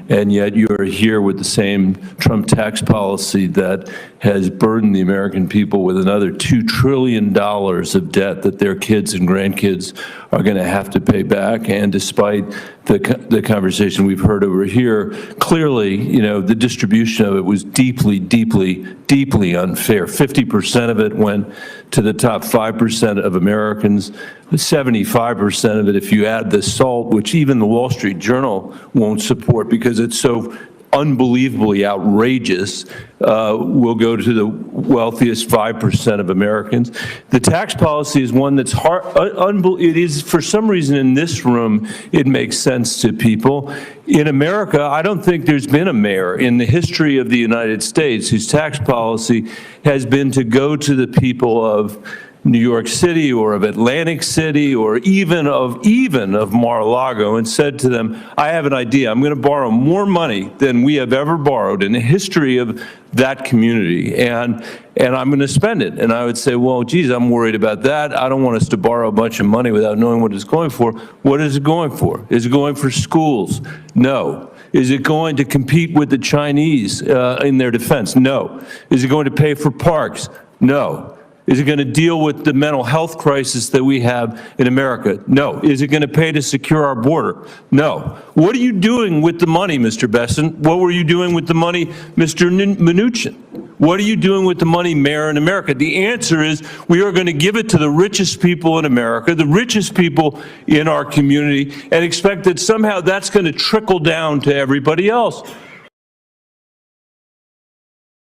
and yet you're here with the same Trump tax policy that has burdened the American people with another $2 trillion of debt that their kids and grandkids are going to have to pay back. And despite the conversation we've heard over here, clearly, you know, the distribution of it was deeply, deeply, deeply unfair. 50% of it went to the top 5% of Americans, 75% of it, if you add the SALT, which even the Wall Street Journal won't support because it's so unbelievably outrageous, will go to the wealthiest 5% of Americans. The tax policy is one that's hard, it is, for some reason in this room, it makes sense to people. In America, I don't think there's been a mayor in the history of the United States whose tax policy has been to go to the people of New York City or of Atlantic City or even of Mar-a-Lago and said to them, I have an idea. I'm going to borrow more money than we have ever borrowed in the history of that community, and I'm going to spend it. And I would say, well, geez, I'm worried about that. I don't want us to borrow a bunch of money without knowing what it's going for. What is it going for? Is it going for schools? No. Is it going to compete with the Chinese in their defense? No. Is it going to pay for parks? No. Is it going to deal with the mental health crisis that we have in America? No. Is it going to pay to secure our border? No. What are you doing with the money, Mr. Basset? What were you doing with the money, Mr. Mnuchin? What are you doing with the money, Mayor, in America? The answer is we are going to give it to the richest people in America, the richest people in our community, and expect that somehow that's going to trickle down to everybody else.